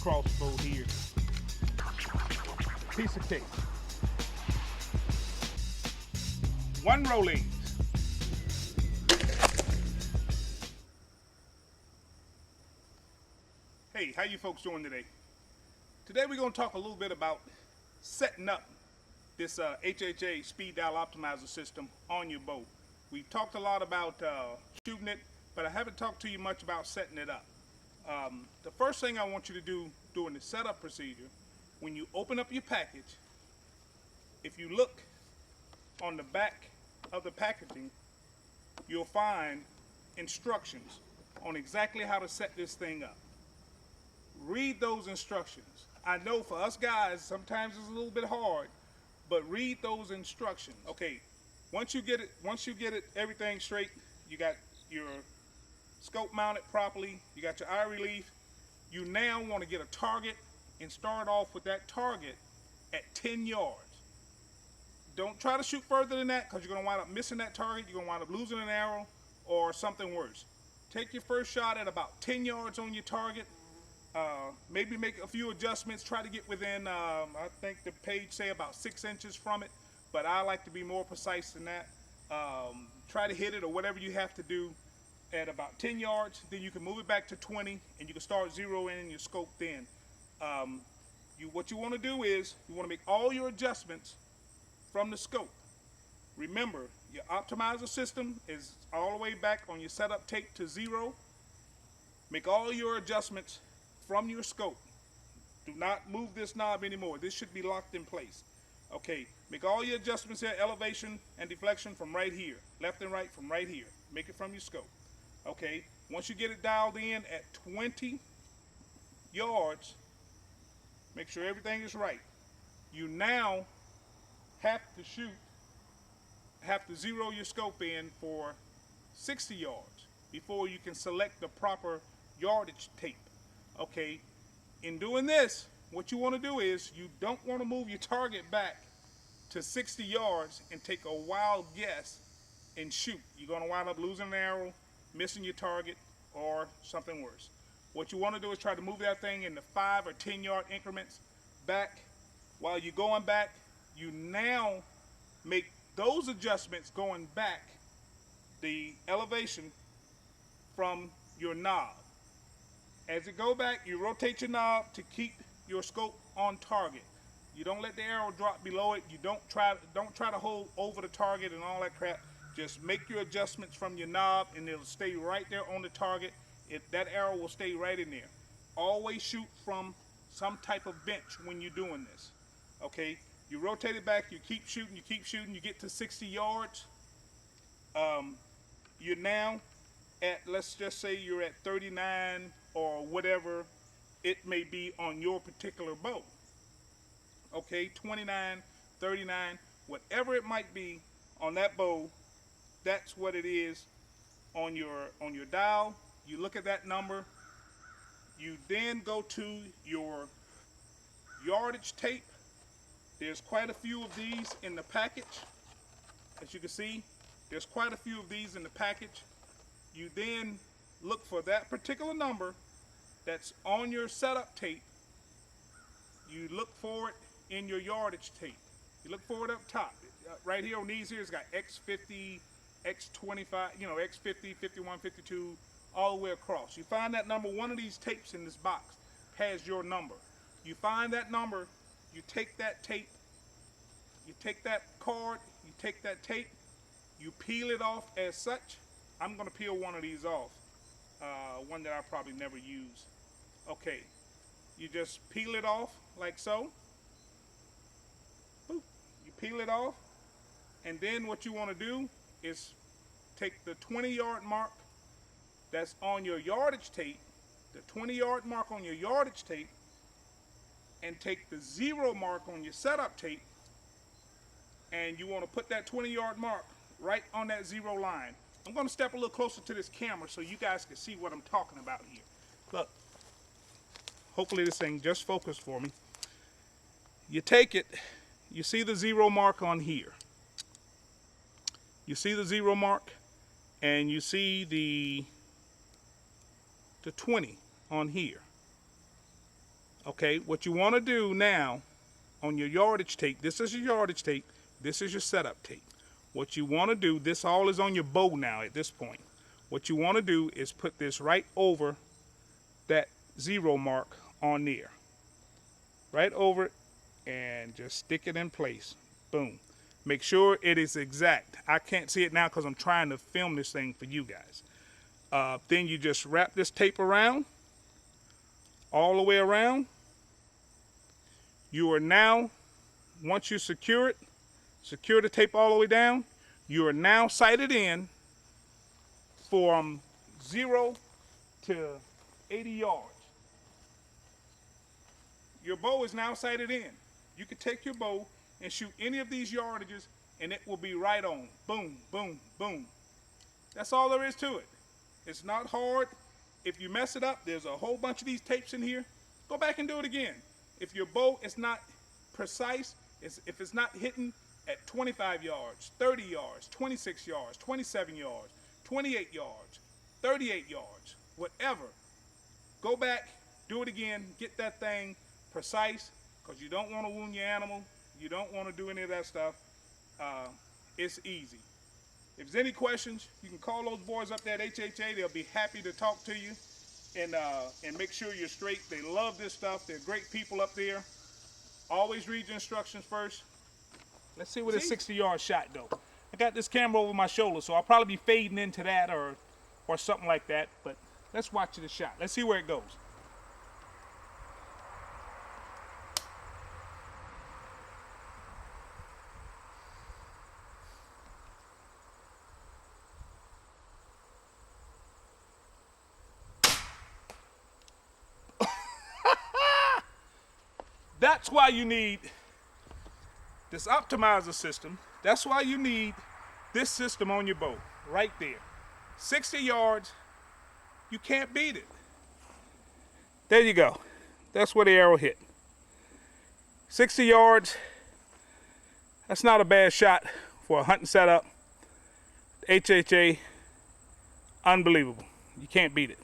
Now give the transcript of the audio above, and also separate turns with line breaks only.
crossbow here. Piece of cake. One rolling. Hey, how you folks doing today? Today we're going to talk a little bit about setting up this HHA speed dial optimizer system on your bow. We've talked a lot about shooting it, but I haven't talked to you much about setting it up. The first thing I want you to do during the setup procedure, when you open up your package, if you look on the back of the packaging, you'll find instructions on exactly how to set this thing up. Read those instructions. I know for us guys, sometimes it's a little bit hard, but read those instructions. Okay, once you get it everything straight, you got your scope mounted properly, you got your eye relief, you now want to get a target and start off with that target at 10 yards. Don't try to shoot further than that, because you're going to wind up missing that target, you're going to wind up losing an arrow or something worse. Take your first shot at about 10 yards on your target. Maybe make a few adjustments, try to get within, I think the page say about 6 inches from it, but I like to be more precise than that. Try to hit it or whatever you have to do at about 10 yards, then you can move it back to 20 and you can start zeroing in your scope then. What you want to do is, you want to make all your adjustments from the scope. Remember, your optimizer system is all the way back on your setup tape to 0. Make all your adjustments from your scope. Do not move this knob anymore. This should be locked in place. Okay, make all your adjustments here, elevation and deflection from right here. Left and right from right here. Make it from your scope. Okay, once you get it dialed in at 20 yards, make sure everything is right. You now have to zero your scope in for 60 yards before you can select the proper yardage tape. Okay, in doing this, what you want to do is, you don't want to move your target back to 60 yards and take a wild guess and shoot. You're going to wind up losing an arrow, missing your target, or something worse. What you want to do is try to move that thing into 5 or 10 yard increments back. While you're going back, you now make those adjustments going back, the elevation from your knob. As it go back, you rotate your knob to keep your scope on target. You don't let the arrow drop below it. You don't try to hold over the target and all that crap. Just make your adjustments from your knob and it'll stay right there on the target. That arrow will stay right in there. Always shoot from some type of bench when you're doing this. Okay, you rotate it back, you keep shooting, you get to 60 yards. You're now at, let's just say you're at 39 or whatever it may be on your particular bow. Okay, 29, 39, whatever it might be on that bow, that's what it is on your dial. You look at that number, you then go to your yardage tape. There's quite a few of these in the package. As you can see, there's quite a few of these in the package. You then look for that particular number that's on your setup tape. You look for it in your yardage tape. You look for it up top. Right here on these here, it's got X50, X25, X50, 51, 52, all the way across. You find that number, one of these tapes in this box has your number. You find that number, you take that tape, you take that card, you take that tape, you peel it off as such. I'm going to peel one of these off, one that I probably never use. Okay, you just peel it off like so. Boop. You peel it off, and then what you want to do is take the 20-yard mark that's on your yardage tape, the 20-yard mark on your yardage tape, and take the 0 mark on your setup tape, and you want to put that 20-yard mark right on that 0 line. I'm going to step a little closer to this camera so you guys can see what I'm talking about here. Look, hopefully this thing just focused for me. You take it, you see the 0 mark on here. You see the 0 mark, and you see the 20 on here. Okay, what you want to do now on your yardage tape, this is your yardage tape, this is your setup tape. What you want to do, this all is on your bow now at this point. What you want to do is put this right over that 0 mark on there. Right over it, and just stick it in place. Boom. Make sure it is exact. I can't see it now because I'm trying to film this thing for you guys. Then you just wrap this tape around, all the way around. You are now, once you secure it, secure the tape all the way down, you are now sighted in from 0 to 80 yards. Your bow is now sighted in. You can take your bow and shoot any of these yardages and it will be right on. Boom, boom, boom. That's all there is to it. It's not hard. If you mess it up, there's a whole bunch of these tapes in here. Go back and do it again. If your bow is not precise, if it's not hitting at 25 yards, 30 yards, 26 yards, 27 yards, 28 yards, 38 yards, whatever, go back, do it again, get that thing precise, because you don't want to wound your animal. You don't want to do any of that stuff. It's easy. If there's any questions, you can call those boys up there at HHA. They'll be happy to talk to you and make sure you're straight. They love this stuff. They're great people up there. Always read your instructions first. Let's see what a 60-yard shot though. I got this camera over my shoulder, so I'll probably be fading into that or something like that. But let's watch the shot. Let's see where it goes. That's why you need this optimizer system. That's why you need this system on your bow, right there. 60 yards, you can't beat it. There you go. That's where the arrow hit. 60 yards, that's not a bad shot for a hunting setup. HHA, unbelievable. You can't beat it.